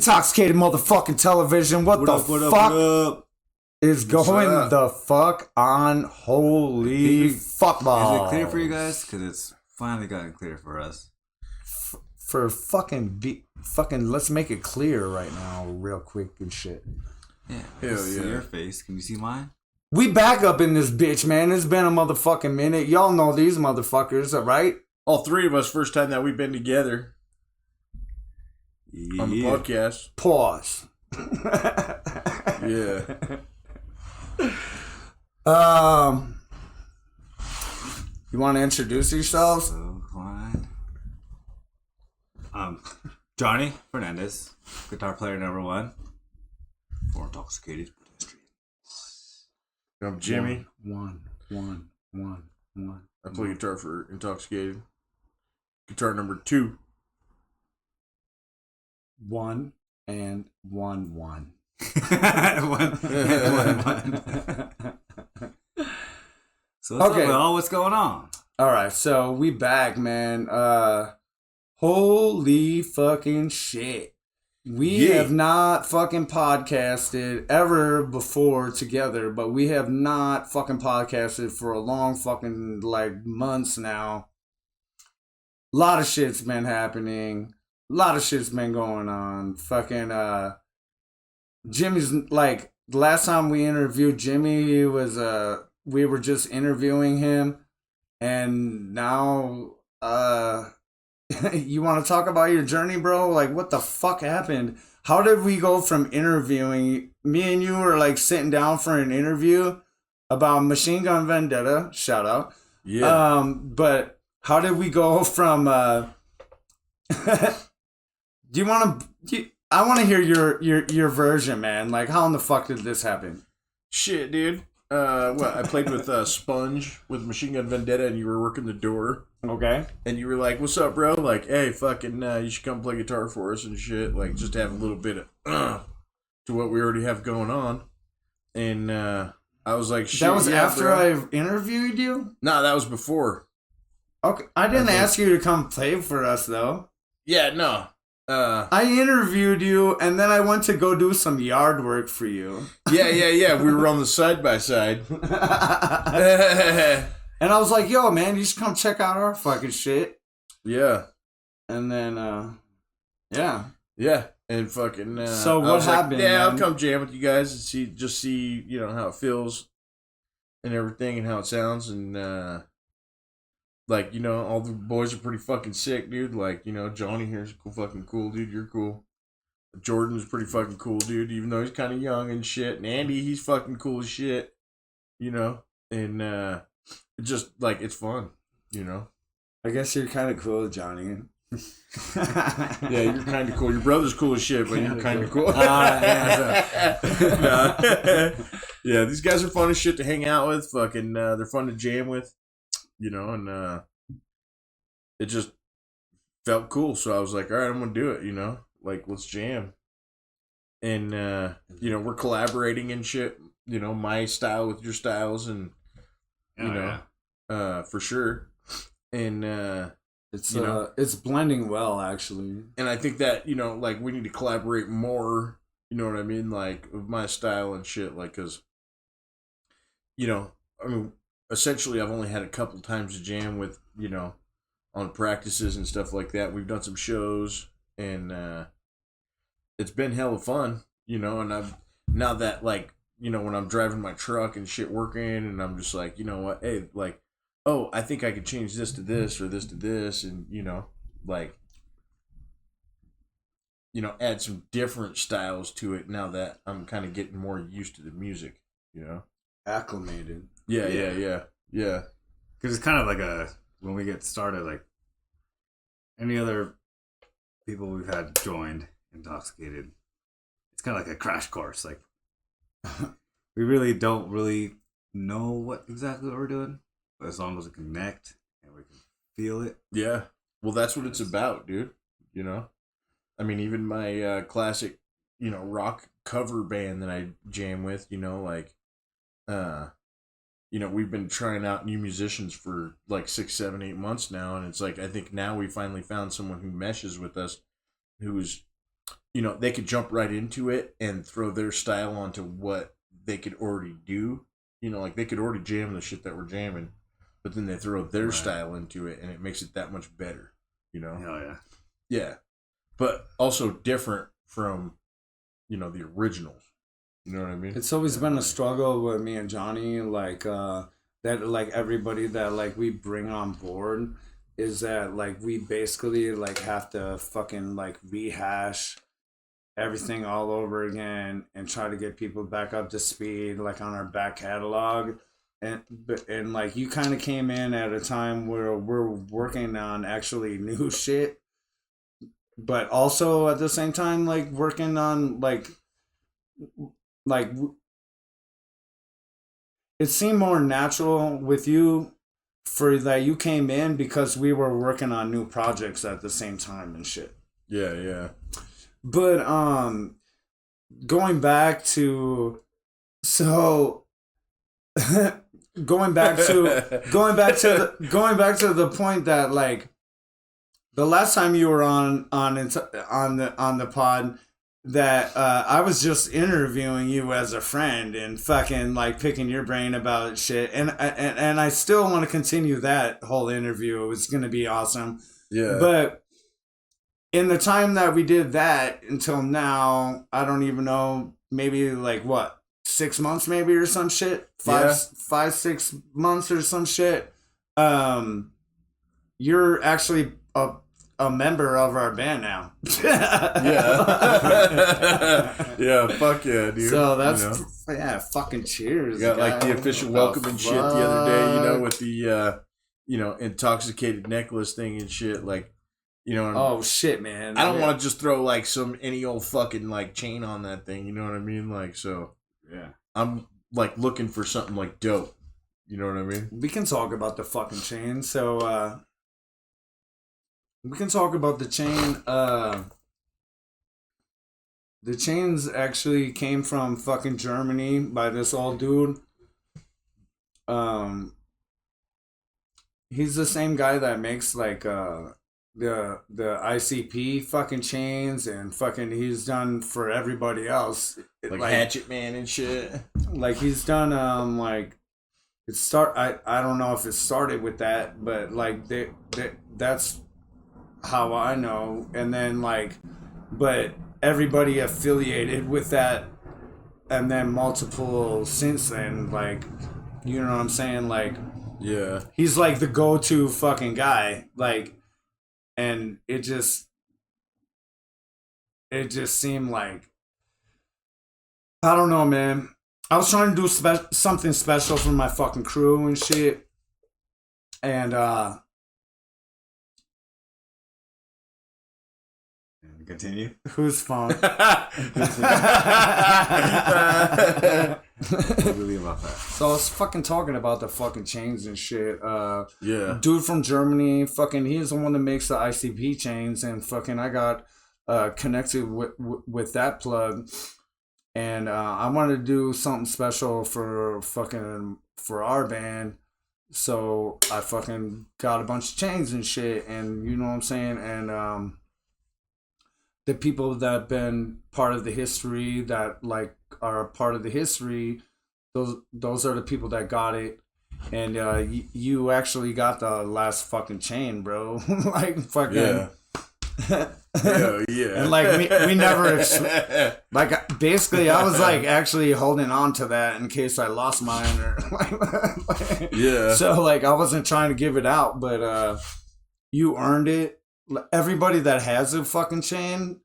Intoxxikated motherfucking television. What the fuck is going the fuck on? Holy fuck ball. Is it clear for you guys? Because it's finally gotten clear for us. For fucking let's make it clear right now real quick and shit. Yeah. Hell yeah. See your face. Can you see mine? We back up in this bitch, man. It's been a motherfucking minute. Y'all know these motherfuckers, right? All three of us, first time that we've been together. On the podcast. Pause. Yeah. You want to introduce yourselves? So fine. Johnny Fernandez, guitar player number 1 for Intoxxikated. I'm Jimmy. One. I play guitar for Intoxxikated. Guitar number 2. 1 and 1. One. So what's up, Will? What's going on? All right, so we back, man. Holy fucking shit. We have not fucking podcasted ever before together, but we have not fucking podcasted for a long fucking, months now. A lot of shit's been happening. A lot of shit's been going on. Fucking, Jimmy's, the last time we interviewed Jimmy, we were just interviewing him, and now, you want to talk about your journey, bro? What the fuck happened? How did we go from interviewing? Me and you were sitting down for an interview about Machine Gun Vendetta. Shout out. Yeah. But how did we go from? I want to hear your version, man. How in the fuck did this happen? Shit, dude. I played with Sponge with Machine Gun Vendetta, and you were working the door. Okay. And you were like, "What's up, bro? Hey, fucking, you should come play guitar for us and shit. Just have a little bit of to what we already have going on." And I was like, "Shit." That was after bro. I interviewed you? No, that was before. Okay, I didn't ask you to come play for us though. Yeah, no. I interviewed you, and then I went to go do some yard work for you. Yeah. We were on the side by side. And I was like, yo, man, you should come check out our fucking shit. Yeah. And then, yeah. Yeah. And fucking, so what happened? Yeah, man? I'll come jam with you guys and see, how it feels and everything and how it sounds. And, all the boys are pretty fucking sick, dude. Johnny here's fucking cool, dude. You're cool. Jordan's pretty fucking cool, dude, even though he's kind of young and shit. And Andy, he's fucking cool as shit, and, it's just, it's fun, I guess you're kind of cool, Johnny. Yeah, you're kind of cool. Your brother's cool as shit, but you're kind of cool. Yeah, these guys are fun as shit to hang out with. Fucking, they're fun to jam with, and it just felt cool. So I was like, all right, I'm going to do it, let's jam. And, we're collaborating and shit, my style with your styles and, for sure. And, it's blending well, actually. And I think that, we need to collaborate more, you know what I mean? With my style and shit, cause, essentially I've only had a couple times to jam with, on practices and stuff like that. We've done some shows and, it's been hella fun, and I've, now that when I'm driving my truck and shit working and I'm just like, you know what, hey, oh, I think I could change this to this or this to this and, add some different styles to it now that I'm kind of getting more used to the music, Acclimated. Yeah. Because it's kind of when we get started, any other people we've had joined Intoxxikated, it's kind of like a crash course. We really don't know what we're doing, but as long as we connect and we can feel it. Yeah. Well, that's what it's about, dude. Even my classic, rock cover band that I jam with, we've been trying out new musicians for 6, 7, 8 months now. And it's I think now we finally found someone who meshes with us, who's, you know, they could jump right into it and throw their style onto what they could already do. You know, like they could already jam the shit that we're jamming, but then they throw their style into it and it makes it that much better, you know? Hell yeah. Yeah. But also different from, you know, the originals. You know what I mean? It's always been a struggle with me and Johnny, like, that, like, everybody that, like, we bring on board is that, like, we basically, like, have to fucking, like, rehash everything all over again and try to get people back up to speed, like, on our back catalog. And like, you kind of came in at a time where we're working on actually new shit, but also at the same time, like, working on, like, it seemed more natural with you for that you came in because we were working on new projects at the same time and shit. Yeah, yeah. But going back to going back to the point that, like, the last time you were on the pod, that I was just interviewing you as a friend and fucking, like, picking your brain about shit, and I still want to continue that whole interview. It was gonna be awesome. Yeah. But in the time that we did that until now, I don't even know, maybe like what, 6 months maybe or some shit, 6 months or some shit. You're actually a member of our band now. Yeah, fuck yeah, dude. So that's, yeah, fucking cheers. You got like the official welcome and shit the other day, you know, with the intoxicated necklace thing and shit, like, you know. Oh shit, man. I don't want to just throw like any old fucking like chain on that thing, you know what I mean? Like, so yeah, I'm like looking for something like dope. You know what I mean? We can talk about the fucking chain. So we can talk about the chain. The chains actually came from fucking Germany by this old dude. He's the same guy that makes like the ICP fucking chains, and fucking he's done for everybody else. Like Hatchet Man and shit. Like he's done like I don't know if it started with that, but like that's how I know. And then like, but everybody affiliated with that, and then multiple since then, like, you know what I'm saying? Like, yeah, he's like the go-to fucking guy, like, and it just seemed like, I don't know, man. I was trying to do something special for my fucking crew and shit, and continue. Whose phone? What do you believe about that? So I was fucking talking about the fucking chains and shit. Yeah. Dude from Germany, fucking, he's the one that makes the ICP chains, and fucking I got connected with that plug, and I wanted to do something special for our band. So I fucking got a bunch of chains and shit, and you know what I'm saying, and the people that have been part of the history, that like are a part of the history, those are the people that got it. And you actually got the last fucking chain, bro. Like fucking yeah. And like we never like, basically I was like actually holding on to that in case I lost mine or like, yeah. So like I wasn't trying to give it out, but you earned it. Everybody that has a fucking chain,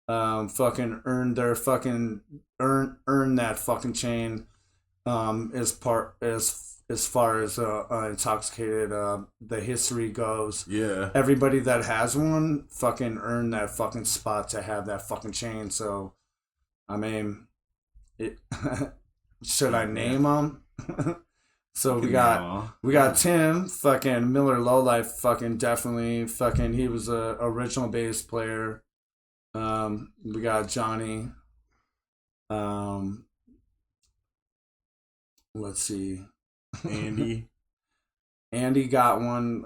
fucking earned their fucking earn that fucking chain. As far as intoxicated the history goes. Yeah. Everybody that has one fucking earned that fucking spot to have that fucking chain. So, I mean, it. Should I name them? So we got Tim, fucking Miller Lowlife, fucking definitely, fucking, he was a original bass player. We got Johnny. Let's see. Andy. Andy got one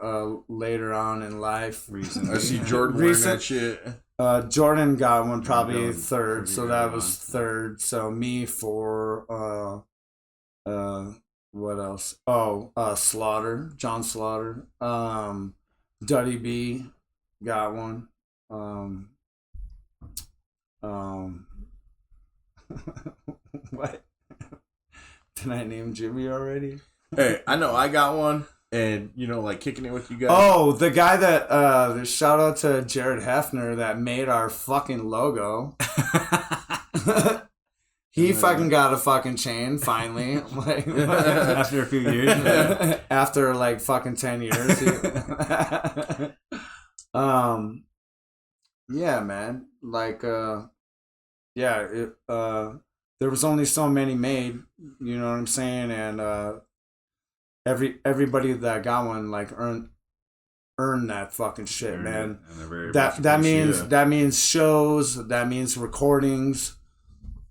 later on in life. Recently. I see Jordan wearing that shit. Jordan got one probably third, so that was third. So me for what else? Oh, Slaughter, John Slaughter. Duddy B got one. What? Did I name Jimmy already? Hey, I know I got one, and like kicking it with you guys. Oh, the guy that shout out to Jared Hefner that made our fucking logo. He fucking got a fucking chain finally. Like, after a few years. After like fucking 10 years. Yeah, man. Like there was only so many made, you know what I'm saying? And everybody that got one like earned that fucking shit, man. That means shows, that means recordings,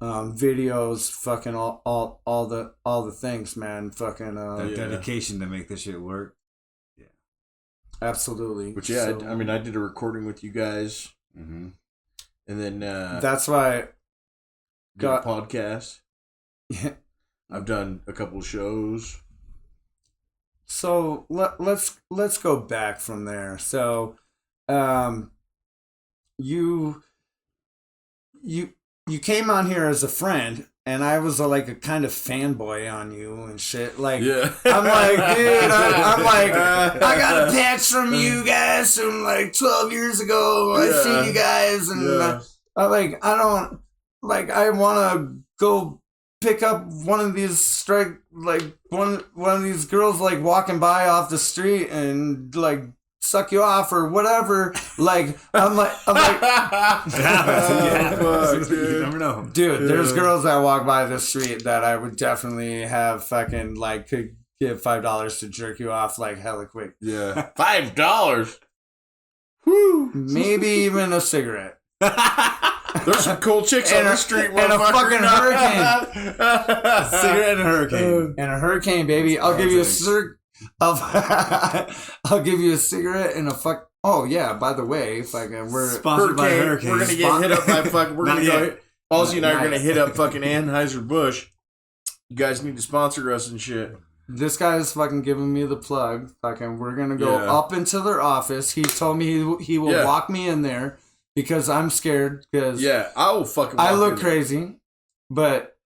videos, fucking all the things, man. Fucking that dedication to make this shit work. Yeah, absolutely. But yeah, so, I did a recording with you guys, and then that's why got a podcast. Yeah, I've done a couple of shows. So let's go back from there. So, you came on here as a friend, and I was like a kind of fanboy on you and shit. Like, yeah. I'm like, dude, I'm like, I got a patch from you guys from like 12 years ago. I seen you guys, and I want to go pick up one of these one of these girls like walking by off the street and like suck you off or whatever. Like I'm like it happens. You never know, dude. There's girls that walk by the street that I would definitely have fucking like could give $5 to jerk you off like hella quick. Yeah, $5. Whoo, maybe even a cigarette. There's some cool chicks on the street, and a fucking hurricane. A cigarette and a hurricane. And a hurricane, baby. I'll give you I'll give you a cigarette and a fuck. Oh yeah, by the way, fucking we're sponsored by Hurricane. We're gonna get hit up by fucking. We're gonna go. Ozzy and I are gonna hit up fucking Anheuser-Busch. You guys need to sponsor us and shit. This guy's fucking giving me the plug. Fucking, we're gonna go up into their office. He told me he will walk me in there. Because I'm scared. Because I will fucking. I look crazy, but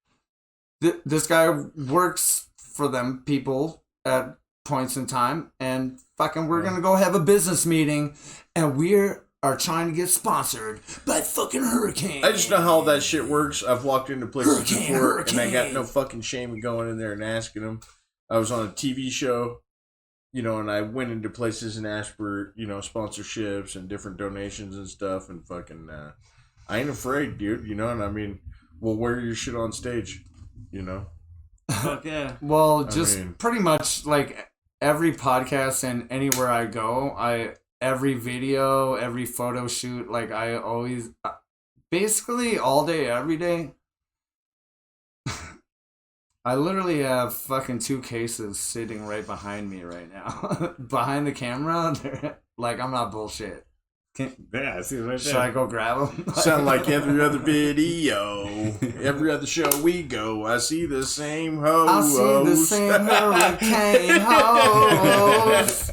this guy works for them people at points in time, and fucking we're gonna go have a business meeting, and we are trying to get sponsored by fucking Hurricane. I just know how that shit works. I've walked into places before, and I got no fucking shame in going in there and asking them. I was on a TV show. And I went into places and asked for, sponsorships and different donations and stuff, and fucking, I ain't afraid, dude, and we'll wear your shit on stage, Fuck yeah. Well, pretty much, like, every podcast and anywhere I go, every video, every photo shoot, like, I always, basically all day, every day, I literally have fucking 2 cases sitting right behind me right now. Behind the camera. Like, I'm not bullshit. I see it right there. Should I go grab them? Sound like every other video. Every other show we go, I see the same hoes. I see the same hurricane hoes.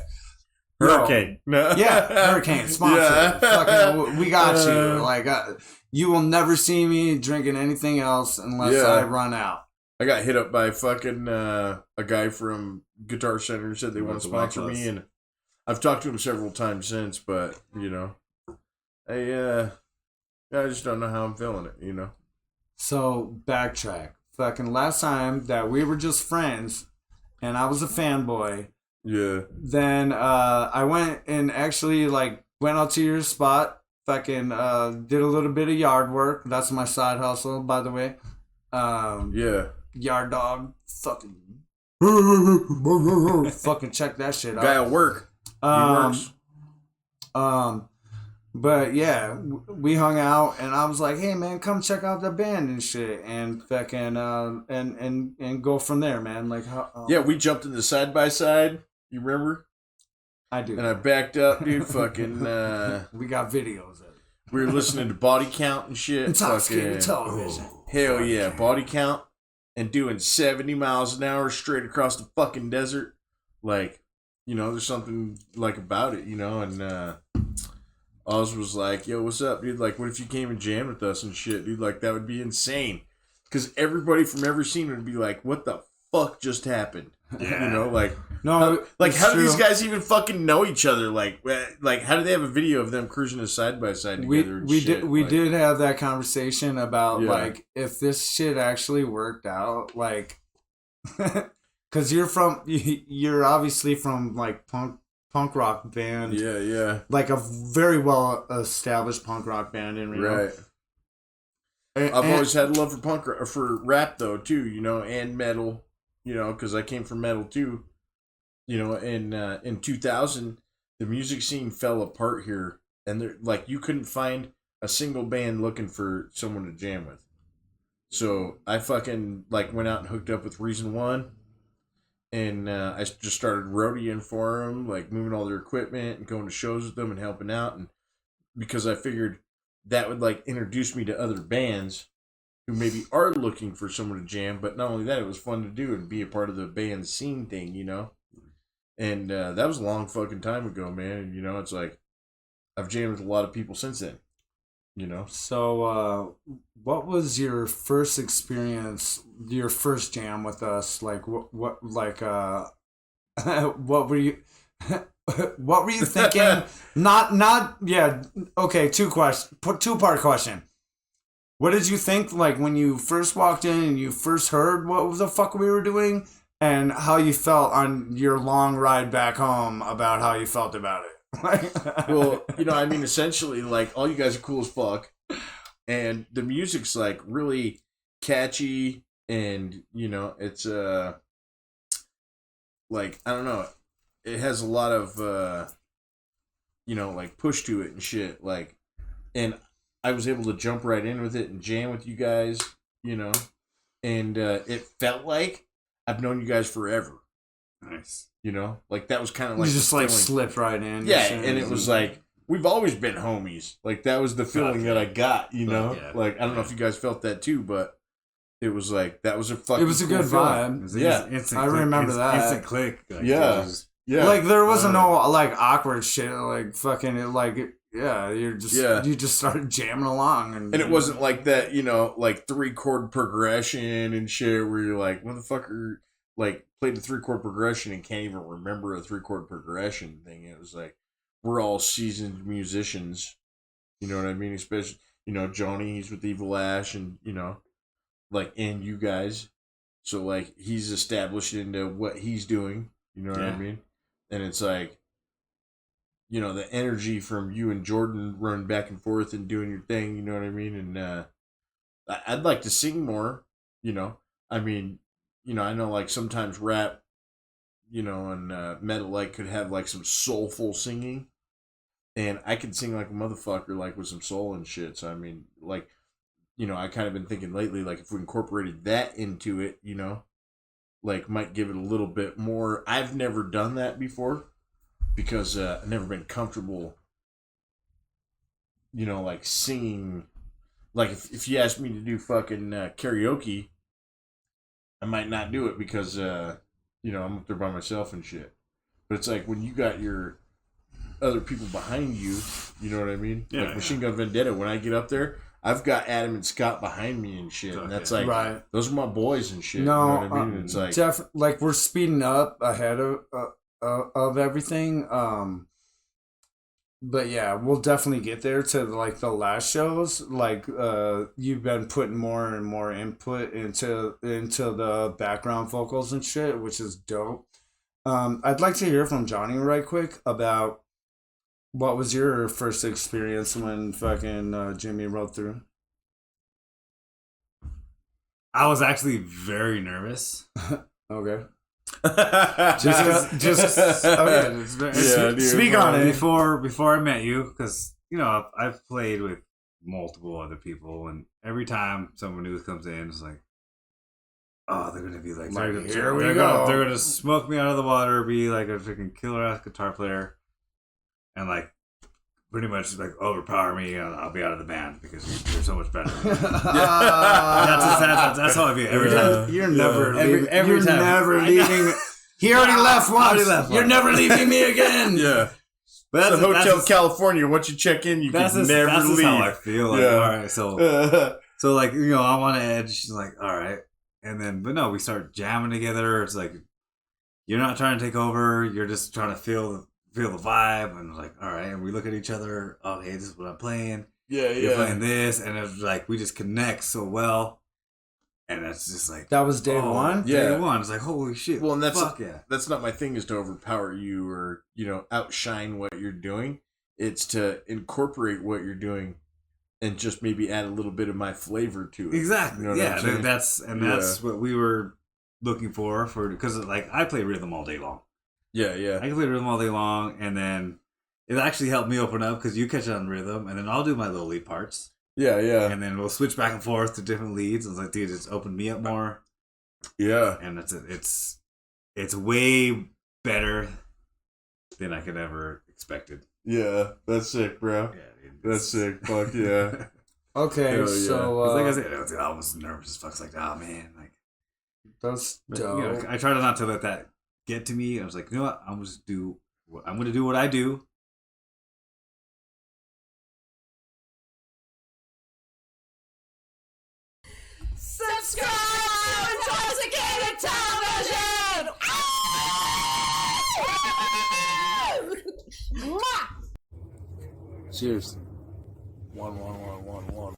Hurricane. No. Yeah, Hurricane. Sponsor. Yeah. Fucking, we got you. Like, you will never see me drinking anything else unless I run out. I got hit up by fucking a guy from Guitar Center who said they want to sponsor me, and I've talked to him several times since, but I just don't know how I'm feeling it, So backtrack. Fucking last time that we were just friends, and I was a fanboy. Yeah. Then I went and actually like went out to your spot. Fucking did a little bit of yard work. That's my side hustle, by the way. Yard dog, fucking check that shit out. Guy at work. He works. But yeah, we hung out, and I was like, "Hey man, come check out the band and shit," and fucking and go from there, man. Like, we jumped in the side by side. You remember? I do. And I backed up, dude. Fucking. We got videos of it. We were listening to Body Count and shit. Intoxikated television. Hell yeah, Body Count. And doing 70 miles an hour straight across the fucking desert. Like, you know, there's something like about it, you know. And Oz was like, yo, what's up, dude? Like, what if you came and jammed with us and shit, dude? Like, that would be insane. Because everybody from every scene would be like, what the fuck just happened? Yeah. You know, like, no, how do these guys even fucking know each other? Like, how do they have a video of them cruising side by side together? We did have that conversation about like if this shit actually worked out, like, because you're obviously from like punk rock band, like a very well established punk rock band in Reno. Right. I've always had love for rap though too, you know, and metal. You know, because I came from metal too. You know, in 2000, the music scene fell apart here, and like you couldn't find a single band looking for someone to jam with. So I fucking like went out and hooked up with Reason One, and I just started roadieing for them, like moving all their equipment and going to shows with them and helping out, and because I figured that would like introduce me to other bands who maybe are looking for someone to jam, but not only that, it was fun to do and be a part of the band scene thing, you know? And that was a long fucking time ago, man. And, you know, it's like, I've jammed with a lot of people since then, you know? So, what was your first experience, your first jam with us? Like, what what were you... what were you thinking? Yeah. Okay. Two-part question. What did you think, like, when you first walked in and you first heard what the fuck we were doing, and how you felt on your long ride back home about how you felt about it? Well, you know, I mean, essentially, like, all you guys are cool as fuck, and the music's, like, really catchy, and, you know, it's, like, I don't know, it has a lot of, you know, like, push to it and shit, like, and I was able to jump right in with it and jam with you guys, you know, and it felt like I've known you guys forever. Nice. You know, like that was kind of like you just like slipped right in. Yeah, and it was like we've always been homies. Like that was the feeling that I got. You know, like I don't know if you guys felt that too, but it was like that was a fucking. It was a good vibe. I remember that instant click. Like, yeah. Like there wasn't no like awkward shit. Like fucking like. Yeah, you just started jamming along, and it wasn't like that, you know, like 3-chord progression and shit where you're like, motherfucker, like played a 3-chord progression and can't even remember a 3-chord progression thing. It was like we're all seasoned musicians, you know what I mean? Especially, you know, Johnny, he's with Evil Ash, and you know, like, and you guys, so like he's established into what he's doing, you know what I mean? And it's like, you know, the energy from you and Jordan running back and forth and doing your thing, you know what I mean? And I'd like to sing more, you know. I mean, you know, I know like sometimes rap, you know, and metal like could have like some soulful singing, and I could sing like a motherfucker, like with some soul and shit. So I mean, like, you know, I kind of been thinking lately, like if we incorporated that into it, you know, like might give it a little bit more. I've never done that before. Because I've never been comfortable, you know, like singing. Like if you asked me to do fucking karaoke, I might not do it because, you know, I'm up there by myself and shit. But it's like when you got your other people behind you, you know what I mean? Yeah, like Machine Gun Vendetta, when I get up there, I've got Adam and Scott behind me and shit. And that's like, those are my boys and shit. No, you know what I mean? It's like, like we're speeding up ahead of everything, but yeah, we'll definitely get there to like the last shows. Like you've been putting more and more input into the background vocals and shit, which is dope. I'd like to hear from Johnny right quick about what was your first experience when fucking Jimmy rode through. I was actually very nervous. Okay. Speak on it before I met you, because you know I've played with multiple other people, and every time someone new comes in, it's like, oh, they're gonna be like, here we go. They're gonna smoke me out of the water, be like a freaking killer ass guitar player, and like pretty much like overpower me, and I'll be out of the band because you're so much better. That's how I feel every time. You're never leaving. Every time. Never leaving. He already left once. You're never leaving me again. Yeah. But that's the Hotel California. Once you check in, you can never leave. That's how I feel. Like, all right, so like, you know, I'm on edge. She's like, all right. And then, but no, we start jamming together. It's like, you're not trying to take over. You're just trying to feel the vibe. And like, all right. And we look at each other. Oh, hey, this is what I'm playing. Yeah, You're playing this. And it's like, we just connect so well. And that's just like... That was day one? Yeah. Day one. It's like, holy shit. Well, and yeah. That's not my thing, is to overpower you or, you know, outshine what you're doing. It's to incorporate what you're doing and just maybe add a little bit of my flavor to it. Exactly. You know yeah. That's what we were looking for because like I play rhythm all day long. Yeah, yeah. I can play rhythm all day long, and then it actually helped me open up because you catch on rhythm, and then I'll do my little lead parts. Yeah, yeah. And then we'll switch back and forth to different leads. I was like, dude, it's opened me up more. Yeah. And it's way better than I could ever expected. Yeah, that's sick, bro. Yeah, dude, that's sick. Fuck yeah. Okay, Hell so like I said, I was nervous as fuck. Like, oh man, like that's but, dope. You know, I tried not to let that get to me. I was like, you know what? I'm gonna do what I do. Subscribe to Intoxxikated Television! Cheers. 1, 1, 1, 1, 1.